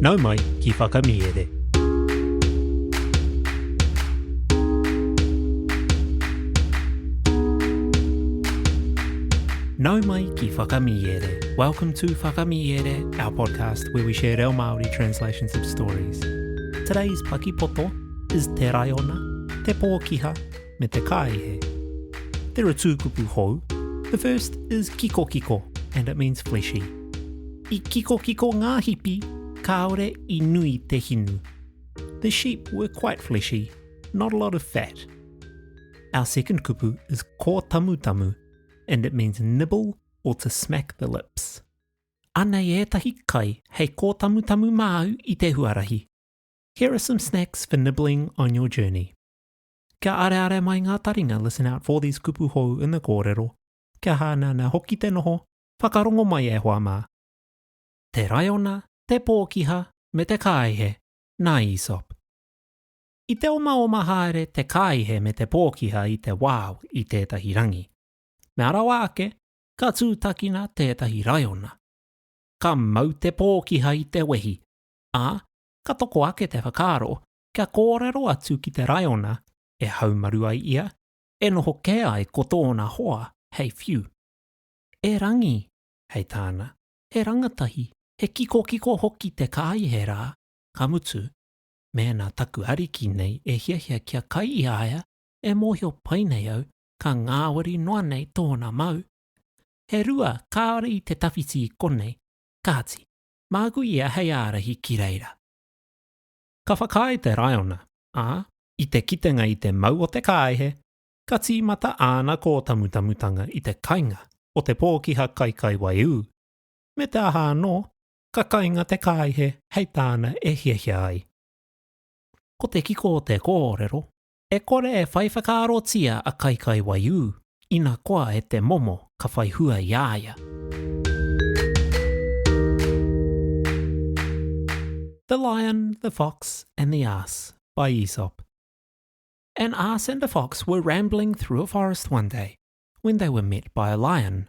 Nau mai ki whakamiere. Nau mai ki whakamiere. Welcome to Whakamiere, our podcast where we share reo Māori translations of stories. Today's Paki Poto is te Raiona, te Pōkiha, me te Kāihe. There are two kupu hou. The first is kiko kiko, and it means fleshy. I kiko kiko ngā hipi, kaore I nui te hinu. The sheep were quite fleshy, not a lot of fat. Our second kupu is ko tamu tamu, and it means nibble or to smack the lips. Anei ētahi kai hei ko tamu tamu māu I te huarahi. Here are some snacks for nibbling on your journey. Kia are mai ngā taringa, listen out for these kupu hou in the kōrero. Kia hana na hoki te noho, whakarongo mai e hoa mā. Te Raiona, te Pōkiha, me te Kāihe, nā Aesop. I te oma haere te Kāihe me te Pōkiha I te wāu I tētahi rangi. Me arawa ake, ka tūtakina tētahi Raiona. Ka mau te Pōkiha I te wehi, a ka toko ake te whakaro, kia kōrero atu ki te Raiona, e haumaru ai ia, e noho ke ai ko tōna hoa, hei whiu. E rangi, hei tāna, he rangatahi, he kiko hoki te Kāihe rā, ka mutu, mēnā taku ariki nei e hiahia kia kai I aia, e mōhio pai nei au, ka ngāwari noa nei tōna mau. He rua kāore I te tawhiti I konei, kāti, māgu ia hei ārahi ki reira. Ka whakai te Raiona, a, I te kitenga I te mau o te Kāihe, ka tīmata āna ko tamutamutanga I te kainga o te Pōkiha kai waiū. Me te aha anō, ka kainga te Kāihe hei tāna e hiahia ai. Ko te kiko o te kōrero, e kore e whai whakaarotia a kai waiū, ina koa e te momo ka whai hua I aia. The Lion, the Fox and the Ass by Aesop. An ass and a fox were rambling through a forest one day, when they were met by a lion.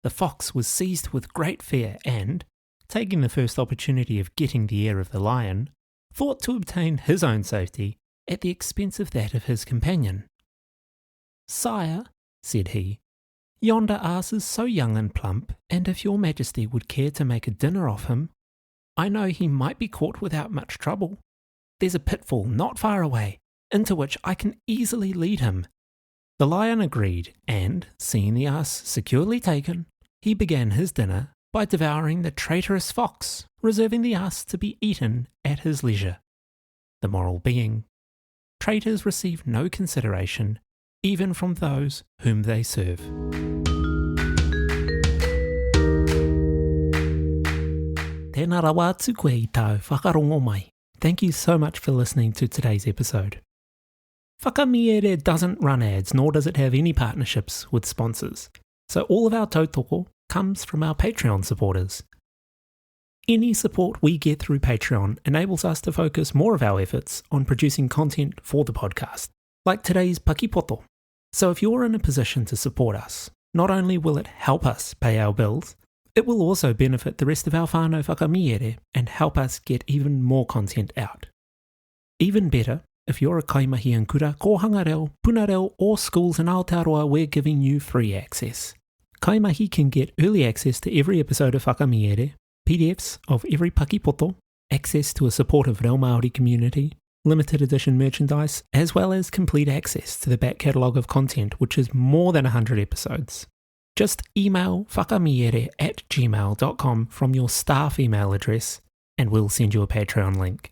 The fox was seized with great fear and, taking the first opportunity of getting the ear of the lion, thought to obtain his own safety at the expense of that of his companion. "Sire," said he, "yonder ass is so young and plump, and if your majesty would care to make a dinner of him, I know he might be caught without much trouble. There's a pitfall not far away, into which I can easily lead him." The lion agreed, and, seeing the ass securely taken, he began his dinner by devouring the traitorous fox, reserving the ass to be eaten at his leisure. The moral being, traitors receive no consideration, even from those whom they serve. Tēnā rawa atu koe I tau whakarongo mai. Thank you so much for listening to today's episode. Whakamiere doesn't run ads, nor does it have any partnerships with sponsors, so all of our tautoko comes from our Patreon supporters. Any support we get through Patreon enables us to focus more of our efforts on producing content for the podcast, like today's Paki Poto. So if you're in a position to support us, not only will it help us pay our bills, it will also benefit the rest of our whānau whakamiere and help us get even more content out. Even better, if you're a kaimahi and kura, kohanga reo, puna reo, or schools in Aotearoa, we're giving you free access. Kaimahi can get early access to every episode of Whakamiere, PDFs of every Paki Poto, access to a supportive reo Māori community, limited edition merchandise, as well as complete access to the back catalogue of content, which is more than 100 episodes. Just email whakamiere@gmail.com from your staff email address, and we'll send you a Patreon link.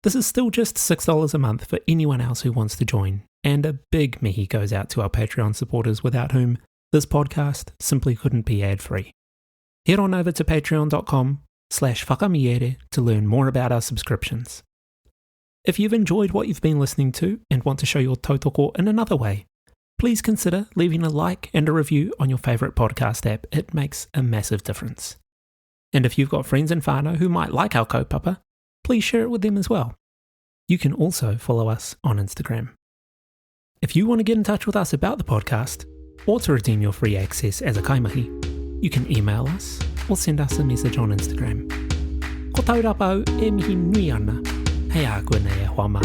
This is still just $6 a month for anyone else who wants to join, and a big mihi goes out to our Patreon supporters without whom this podcast simply couldn't be ad-free. Head on over to patreon.com/whakamiere to learn more about our subscriptions. If you've enjoyed what you've been listening to and want to show your tautoko in another way, please consider leaving a like and a review on your favourite podcast app. It makes a massive difference. And if you've got friends and whānau who might like our kaupapa, please share it with them as well. You can also follow us on Instagram. If you want to get in touch with us about the podcast, or to redeem your free access as a kaimahi, you can email us or send us a message on Instagram. Ko Taurapa au e mihi nui ana, hei a koe nei e hoa mā.